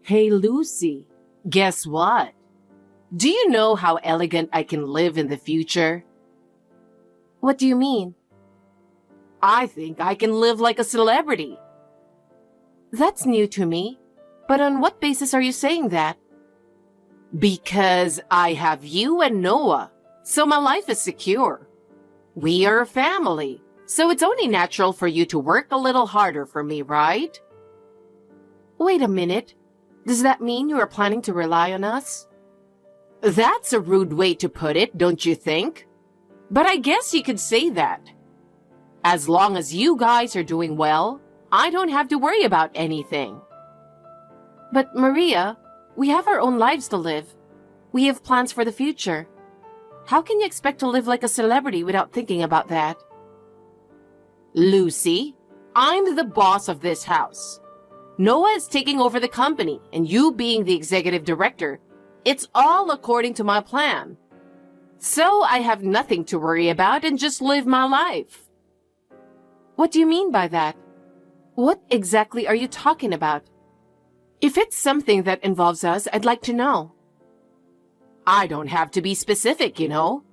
Hey, Lucy, guess what? Do you know how elegant I can live in the future? What do you mean? I think I can live like a celebrity. That's new to me. But on what basis are you saying that? Because I have you and Noah, so my life is secure. We are a family, so it's only natural for you to work a little harder for me, right? Wait a minute. Does that mean you are planning to rely on us? That's a rude way to put it, don't you think? But I guess you could say that. As long as you guys are doing well, I don't have to worry about anything. But Maria, we have our own lives to live. We have plans for the future. How can you expect to live like a celebrity without thinking about that? Lucy, I'm the boss of this house. Noah is taking over the company, and you being the executive director, it's all according to my plan. So I have nothing to worry about and just live my life. What do you mean by that? What exactly are you talking about? If it's something that involves us, I'd like to know. I don't have to be specific, you know.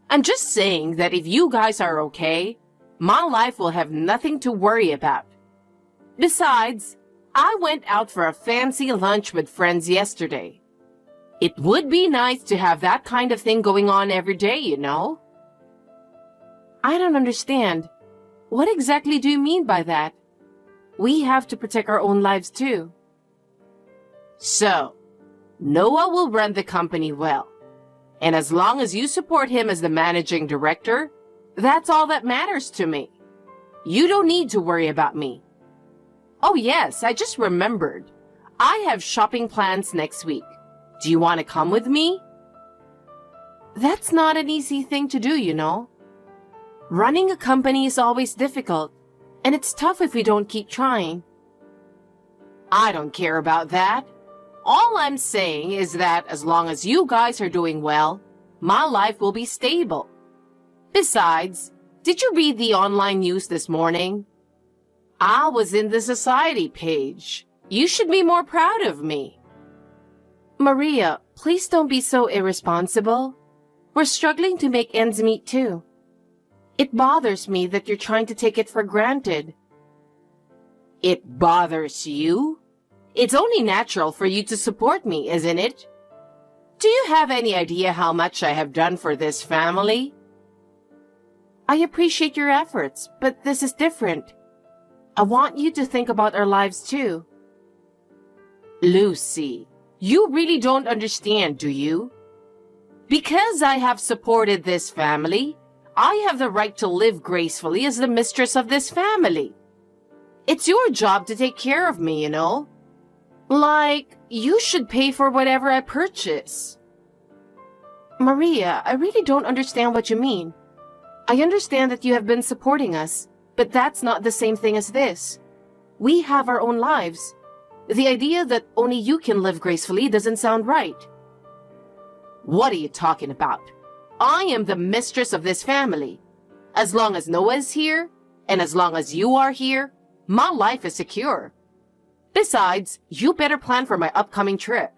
I'm just saying that if you guys are okay, my life will have nothing to worry about. Besides, I went out for a fancy lunch with friends yesterday. It would be nice to have that kind of thing going on every day, you know? I don't understand. What exactly do you mean by that? We have to protect our own lives too. So, Noah will run the company well. And as long as you support him as the managing director, that's all that matters to me. You don't need to worry about me. Oh yes, I just remembered. I have shopping plans next week. Do you want to come with me? That's not an easy thing to do, you know. Running a company is always difficult, and it's tough if we don't keep trying. I don't care about that. All I'm saying is that as long as you guys are doing well, my life will be stable. Besides, did you read the online news this morning? I was in the society page. You should be more proud of me. Maria, please don't be so irresponsible. We're struggling to make ends meet too. It bothers me that you're trying to take it for granted. It bothers you? It's only natural for you to support me, isn't it? Do you have any idea how much I have done for this family? I appreciate your efforts, but this is different. I want you to think about our lives too. Lucy, you really don't understand, do you? Because I have supported this family, I have the right to live gracefully as the mistress of this family. It's your job to take care of me, you know? Like, you should pay for whatever I purchase. Maria, I really don't understand what you mean. I understand that you have been supporting us, but that's not the same thing as this. We have our own lives. The idea that only you can live gracefully doesn't sound right. What are you talking about? I am the mistress of this family. As long as Noah is here, and as long as you are here, my life is secure. Besides, you better plan for my upcoming trip.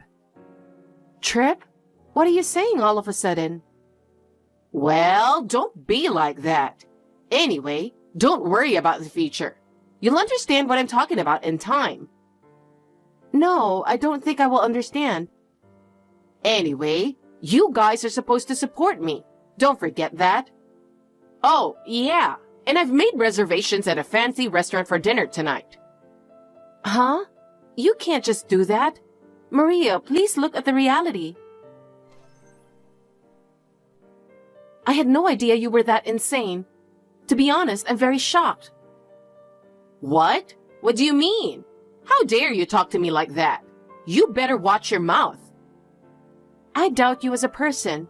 Trip? What are you saying all of a sudden? Well, don't be like that. Anyway, don't worry about the future. You'll understand what I'm talking about in time. No, I don't think I will understand. Anyway, you guys are supposed to support me. Don't forget that. Oh, yeah, and I've made reservations at a fancy restaurant for dinner tonight. Huh? You can't just do that. Maria, please look at the reality. I had no idea you were that insane. To be honest, I'm very shocked. What? What do you mean? How dare you talk to me like that? You better watch your mouth. I doubt you as a person.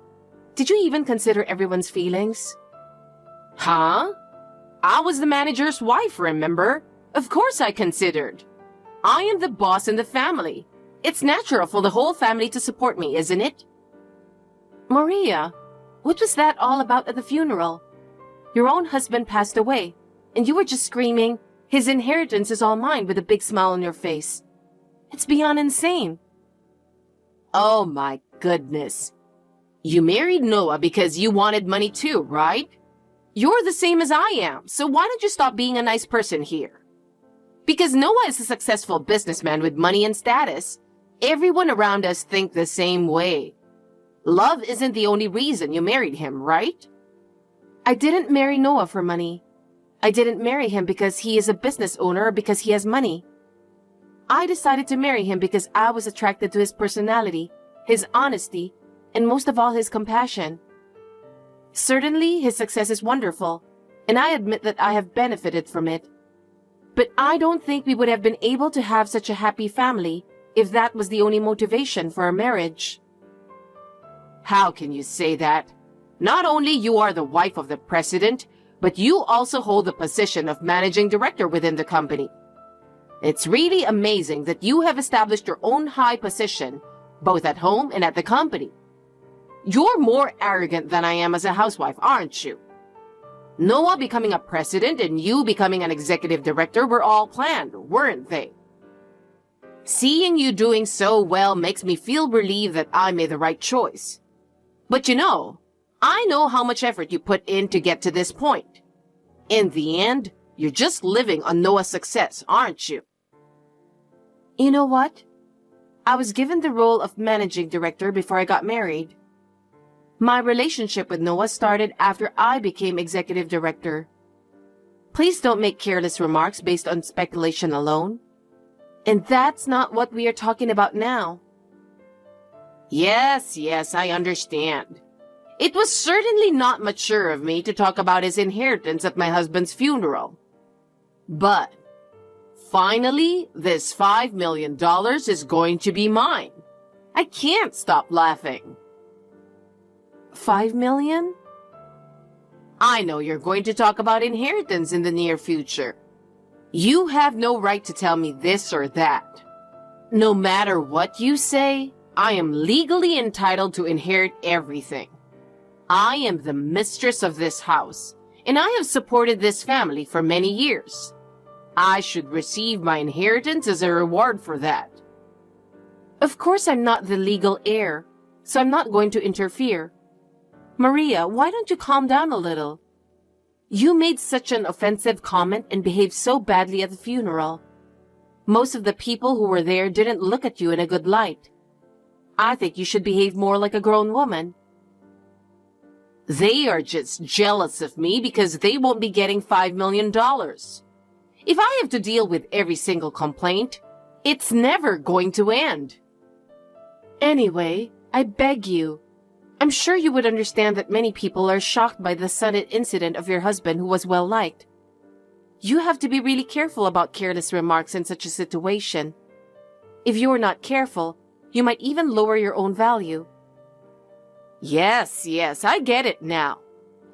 Did you even consider everyone's feelings? Huh? I was the manager's wife, remember? Of course I considered. I am the boss in the family. It's natural for the whole family to support me, isn't it? Maria, what was that all about at the funeral? Your own husband passed away, and you were just screaming, "His inheritance is all mine," with a big smile on your face. It's beyond insane. Oh my goodness. You married Noah because you wanted money too, right? You're the same as I am, so why don't you stop being a nice person here? Because Noah is a successful businessman with money and status, everyone around us think the same way. Love isn't the only reason you married him, right? I didn't marry Noah for money. I didn't marry him because he is a business owner or because he has money. I decided to marry him because I was attracted to his personality, his honesty, and most of all his compassion. Certainly, his success is wonderful, and I admit that I have benefited from it. But I don't think we would have been able to have such a happy family if that was the only motivation for our marriage. How can you say that? Not only you are the wife of the president, but you also hold the position of managing director within the company. It's really amazing that you have established your own high position, both at home and at the company. You're more arrogant than I am as a housewife, aren't you? Noah becoming a president and you becoming an executive director were all planned, weren't they? Seeing you doing so well makes me feel relieved that I made the right choice. But I know how much effort you put in to get to this point. In the end, you're just living on Noah's success, aren't you? You know what? I was given the role of managing director before I got married. My relationship with Noah started after I became executive director. Please don't make careless remarks based on speculation alone. And that's not what we are talking about now. Yes, I understand. It was certainly not mature of me to talk about his inheritance at my husband's funeral. But finally, this $5 million is going to be mine. I can't stop laughing. 5 million? I know you're going to talk about inheritance in the near future. You have no right to tell me this or that. No matter what you say, I am legally entitled to inherit everything. I am the mistress of this house, and I have supported this family for many years. I should receive my inheritance as a reward for that. Of course I'm not the legal heir, so I'm not going to interfere. Maria, why don't you calm down a little? You made such an offensive comment and behaved so badly at the funeral. Most of the people who were there didn't look at you in a good light. I think you should behave more like a grown woman. They are just jealous of me because they won't be getting $5 million. If I have to deal with every single complaint, it's never going to end. Anyway, I beg you. I'm sure you would understand that many people are shocked by the sudden incident of your husband who was well liked. You have to be really careful about careless remarks in such a situation. If you're not careful, you might even lower your own value. Yes, I get it now.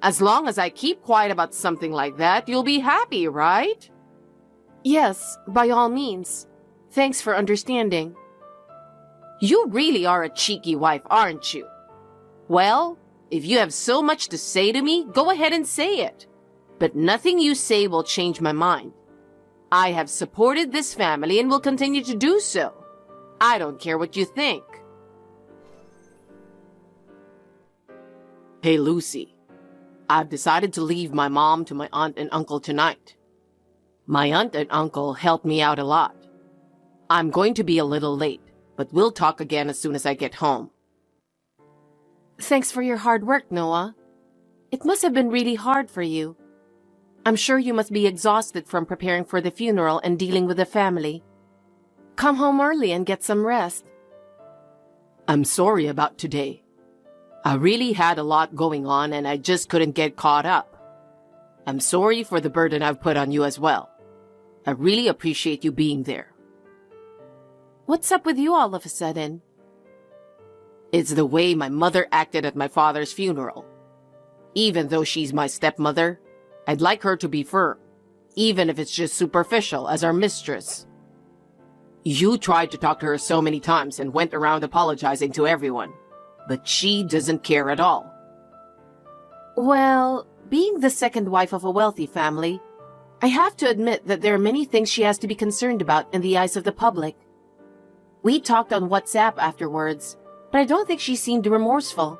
As long as I keep quiet about something like that, you'll be happy, right? Yes, by all means. Thanks for understanding. You really are a cheeky wife, aren't you? Well, if you have so much to say to me, go ahead and say it. But nothing you say will change my mind. I have supported this family and will continue to do so. I don't care what you think. Hey, Lucy. I've decided to leave my mom to my aunt and uncle tonight. My aunt and uncle helped me out a lot. I'm going to be a little late, but we'll talk again as soon as I get home. Thanks for your hard work, Noah. It must have been really hard for you. I'm sure you must be exhausted from preparing for the funeral and dealing with the family. Come home early and get some rest. I'm sorry about today. I really had a lot going on and I just couldn't get caught up. I'm sorry for the burden I've put on you as well. I really appreciate you being there. What's up with you all of a sudden? It's the way my mother acted at my father's funeral. Even though she's my stepmother, I'd like her to be firm, even if it's just superficial as our mistress. You tried to talk to her so many times and went around apologizing to everyone, but she doesn't care at all. Well, being the second wife of a wealthy family, I have to admit that there are many things she has to be concerned about in the eyes of the public. We talked on WhatsApp afterwards, but I don't think she seemed remorseful.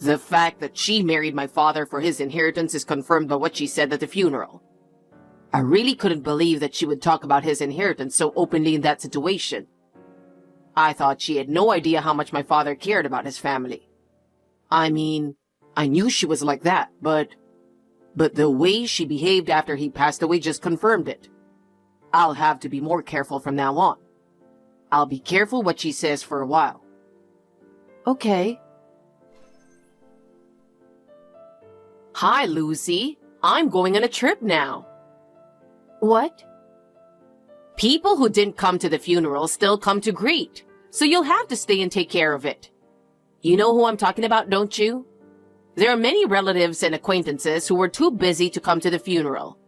The fact that she married my father for his inheritance is confirmed by what she said at the funeral. I really couldn't believe that she would talk about his inheritance so openly in that situation. I thought she had no idea how much my father cared about his family. I mean, I knew she was like that, but the way she behaved after he passed away just confirmed it. I'll have to be more careful from now on. I'll be careful what she says for a while. Okay. Hi, Lucy. I'm going on a trip now. What? People who didn't come to the funeral still come to greet, so you'll have to stay and take care of it. You know who I'm talking about, don't you? There are many relatives and acquaintances who were too busy to come to the funeral.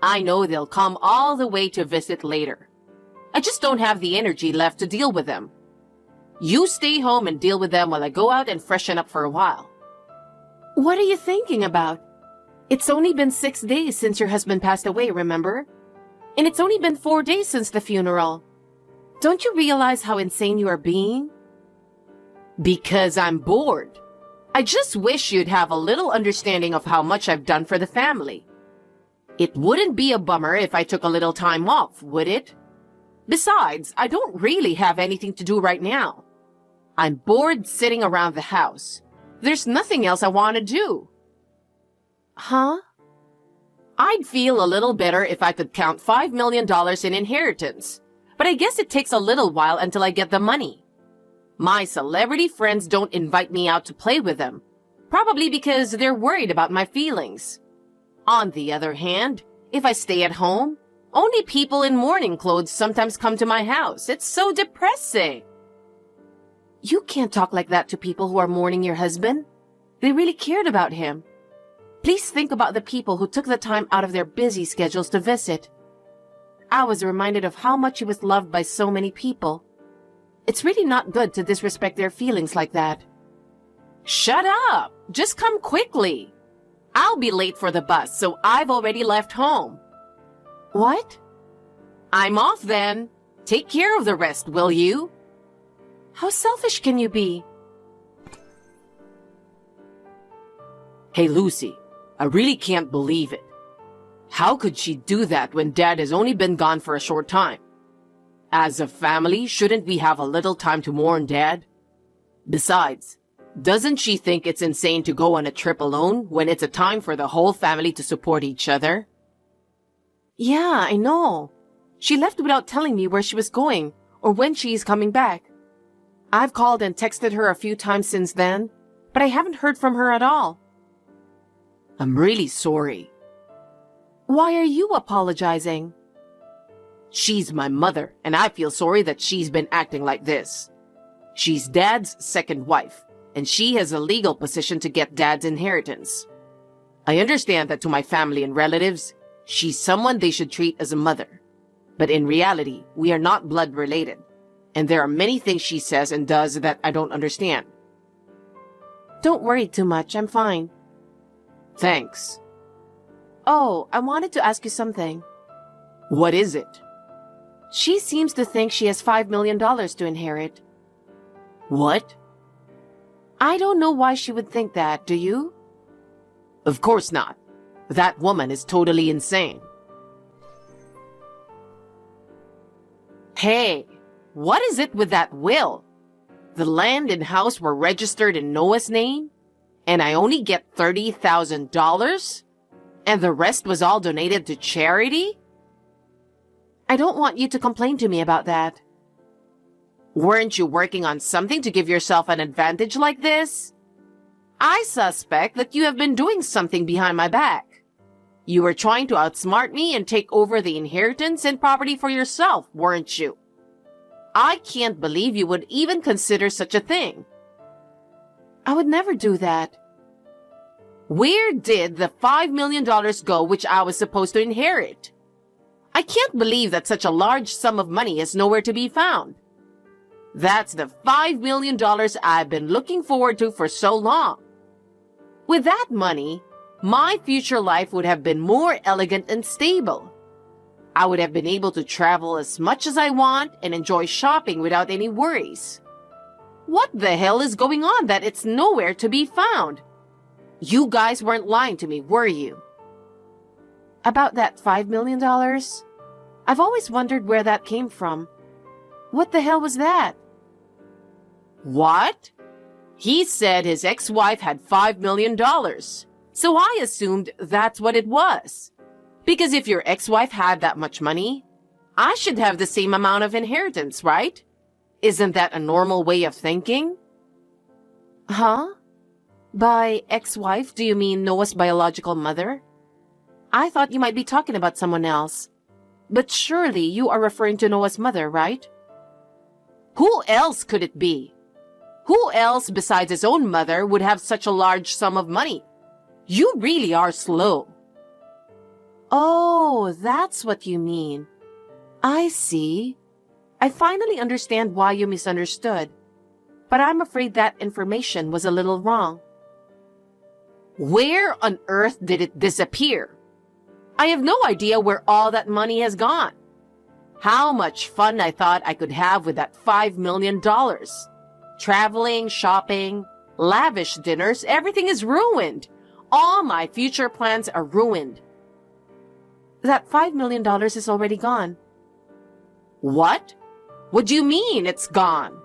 I know they'll come all the way to visit later. I just don't have the energy left to deal with them. You stay home and deal with them while I go out and freshen up for a while. What are you thinking about? It's only been 6 days since your husband passed away, remember? And it's only been 4 days since the funeral. Don't you realize how insane you are being? Because I'm bored. I just wish you'd have a little understanding of how much I've done for the family. It wouldn't be a bummer if I took a little time off, would it? Besides, I don't really have anything to do right now. I'm bored sitting around the house. There's nothing else I want to do. Huh? I'd feel a little better if I could count $5 million in inheritance, but I guess it takes a little while until I get the money. My celebrity friends don't invite me out to play with them, probably because they're worried about my feelings. On the other hand, if I stay at home, only people in mourning clothes sometimes come to my house. It's so depressing. You can't talk like that to people who are mourning your husband. They really cared about him. Please think about the people who took the time out of their busy schedules to visit. I was reminded of how much he was loved by so many people. It's really not good to disrespect their feelings like that. Shut up! Just come quickly. I'll be late for the bus, so I've already left home. What? I'm off then. Take care of the rest, will you? How selfish can you be? Hey, Lucy, I really can't believe it. How could she do that when Dad has only been gone for a short time? As a family, shouldn't we have a little time to mourn Dad? Besides, doesn't she think it's insane to go on a trip alone when it's a time for the whole family to support each other? Yeah, I know. She left without telling me where she was going or when she is coming back. I've called and texted her a few times since then, but I haven't heard from her at all. I'm really sorry. Why are you apologizing? She's my mother, and I feel sorry that she's been acting like this. She's Dad's second wife, and she has a legal position to get Dad's inheritance. I understand that to my family and relatives, she's someone they should treat as a mother. But in reality, we are not blood related, and there are many things she says and does that I don't understand. Don't worry too much, I'm fine. Thanks. Oh, I wanted to ask you something. What is it? She seems to think she has $5 million to inherit. What? I don't know why she would think that, do you? Of course not. That woman is totally insane. Hey, what is it with that will? The land and house were registered in Noah's name, and I only get $30,000? And the rest was all donated to charity? I don't want you to complain to me about that. Weren't you working on something to give yourself an advantage like this? I suspect that you have been doing something behind my back. You were trying to outsmart me and take over the inheritance and property for yourself, weren't you? I can't believe you would even consider such a thing. I would never do that. Where did the $5 million go which I was supposed to inherit? I can't believe that such a large sum of money is nowhere to be found. That's the $5 million I've been looking forward to for so long. With that money, my future life would have been more elegant and stable. I would have been able to travel as much as I want and enjoy shopping without any worries. What the hell is going on that it's nowhere to be found? You guys weren't lying to me, were you? About that $5 million? I've always wondered where that came from. What the hell was that? What? He said his ex-wife had $5 million. So I assumed that's what it was. Because if your ex-wife had that much money, I should have the same amount of inheritance, right? Isn't that a normal way of thinking? Huh? By ex-wife, do you mean Noah's biological mother? I thought you might be talking about someone else. But surely you are referring to Noah's mother, right? Who else could it be? Who else besides his own mother would have such a large sum of money? You really are slow. Oh, that's what you mean. I see. I finally understand why you misunderstood. But I'm afraid that information was a little wrong. Where on earth did it disappear? I have no idea where all that money has gone. How much fun I thought I could have with that $5 million. Traveling, shopping, lavish dinners, everything is ruined. All my future plans are ruined. That $5 million is already gone. What? What do you mean it's gone?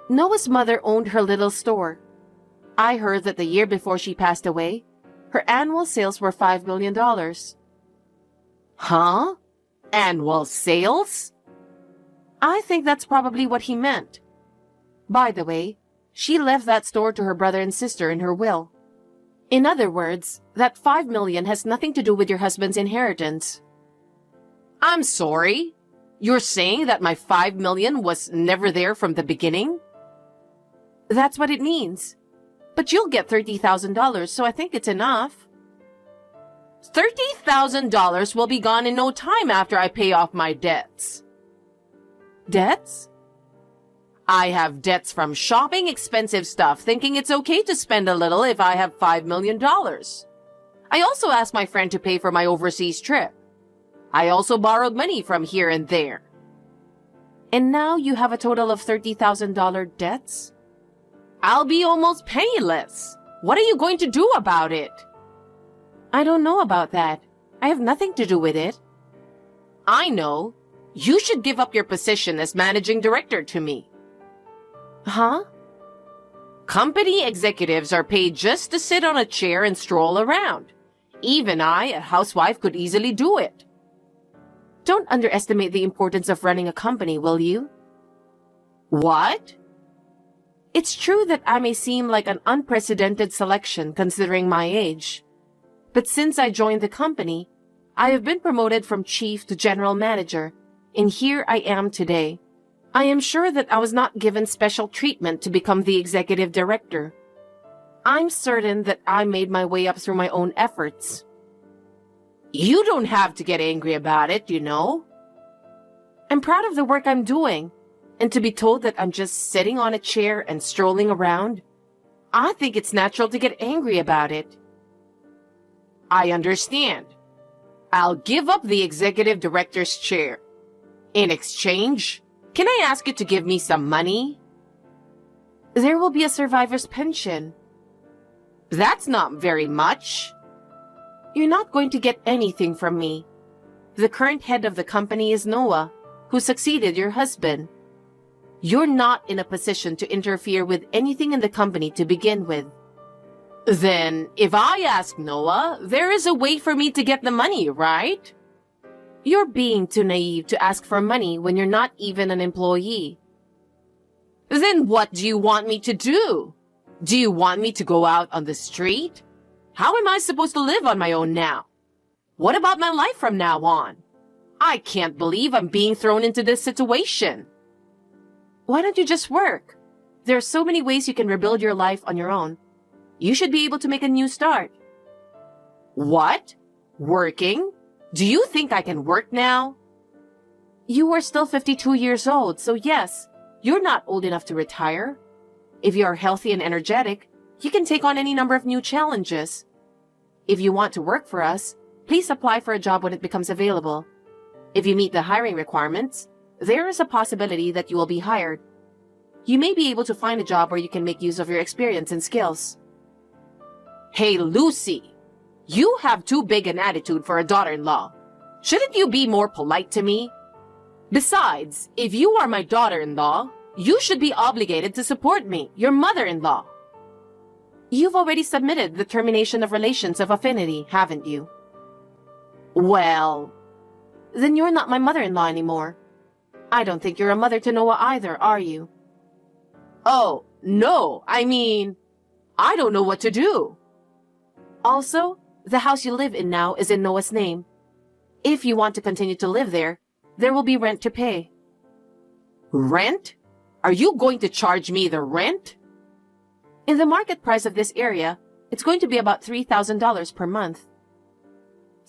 Noah's mother owned her little store. I heard that the year before she passed away, her annual sales were $5 million. Huh? Annual sales? I think that's probably what he meant. By the way, she left that store to her brother and sister in her will. In other words, that $5 million has nothing to do with your husband's inheritance. I'm sorry. You're saying that my $5 million was never there from the beginning? That's what it means. But you'll get $30,000, so I think it's enough. $30,000 will be gone in no time after I pay off my debts. Debts? I have debts from shopping expensive stuff, thinking it's okay to spend a little if I have $5 million. I also asked my friend to pay for my overseas trip. I also borrowed money from here and there. And now you have a total of $30,000 debts? I'll be almost penniless. What are you going to do about it? I don't know about that. I have nothing to do with it. I know. You should give up your position as managing director to me. Huh? Company executives are paid just to sit on a chair and stroll around. Even I, a housewife, could easily do it. Don't underestimate the importance of running a company, will you? What? It's true that I may seem like an unprecedented selection considering my age. But since I joined the company, I have been promoted from chief to general manager, and here I am today. I am sure that I was not given special treatment to become the executive director. I'm certain that I made my way up through my own efforts. You don't have to get angry about it, you know. I'm proud of the work I'm doing, and to be told that I'm just sitting on a chair and strolling around, I think it's natural to get angry about it. I understand. I'll give up the executive director's chair. In exchange, can I ask you to give me some money? There will be a survivor's pension. That's not very much. You're not going to get anything from me. The current head of the company is Noah, who succeeded your husband. You're not in a position to interfere with anything in the company to begin with. Then, if I ask Noah, there is a way for me to get the money, right? You're being too naive to ask for money when you're not even an employee. Then what do you want me to do? Do you want me to go out on the street? How am I supposed to live on my own now? What about my life from now on? I can't believe I'm being thrown into this situation. Why don't you just work? There are so many ways you can rebuild your life on your own. You should be able to make a new start. What? Working? Do you think I can work now? You are still 52 years old, so yes, you're not old enough to retire. If you are healthy and energetic, you can take on any number of new challenges. If you want to work for us, please apply for a job when it becomes available. If you meet the hiring requirements, there is a possibility that you will be hired. You may be able to find a job where you can make use of your experience and skills. Hey, Lucy, you have too big an attitude for a daughter-in-law. Shouldn't you be more polite to me? Besides, if you are my daughter-in-law, you should be obligated to support me, your mother-in-law. You've already submitted the termination of relations of affinity, haven't you? Well, then you're not my mother-in-law anymore. I don't think you're a mother to Noah either, are you? Oh, no, I mean, I don't know what to do. Also, the house you live in now is in Noah's name. If you want to continue to live there, there will be rent to pay. Rent? Are you going to charge me the rent? In the market price of this area, it's going to be about $3,000 per month.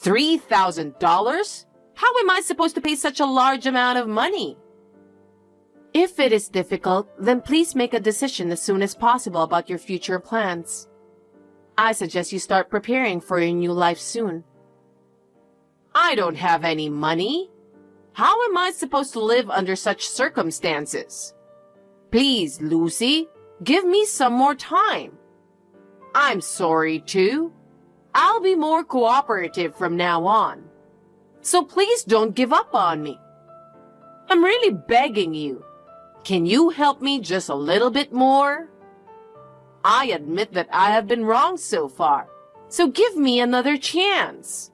$3,000? How am I supposed to pay such a large amount of money? If it is difficult, then please make a decision as soon as possible about your future plans. I suggest you start preparing for your new life soon. I don't have any money. How am I supposed to live under such circumstances? Please, Lucy, give me some more time. I'm sorry, too. I'll be more cooperative from now on. So please don't give up on me. I'm really begging you. Can you help me just a little bit more? I admit that I have been wrong so far, so give me another chance.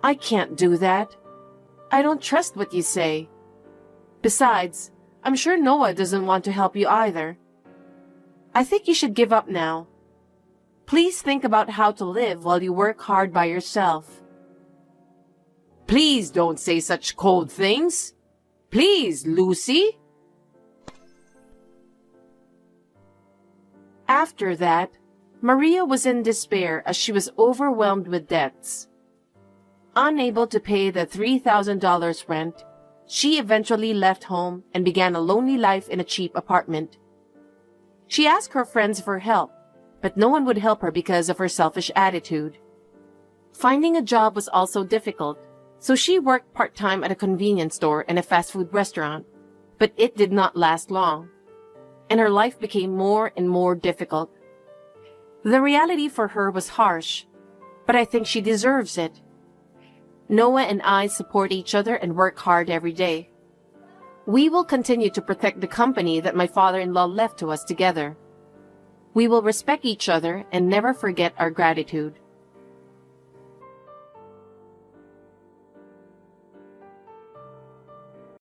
I can't do that. I don't trust what you say. Besides, I'm sure Noah doesn't want to help you either. I think you should give up now. Please think about how to live while you work hard by yourself. Please don't say such cold things. Please, Lucy. After that, Maria was in despair as she was overwhelmed with debts. Unable to pay the $3,000 rent, she eventually left home and began a lonely life in a cheap apartment. She asked her friends for help, but no one would help her because of her selfish attitude. Finding a job was also difficult, so she worked part-time at a convenience store and a fast food restaurant, but it did not last long, and her life became more and more difficult. The reality for her was harsh, but I think she deserves it. Noah and I support each other and work hard every day. We will continue to protect the company that my father-in-law left to us together. We will respect each other and never forget our gratitude.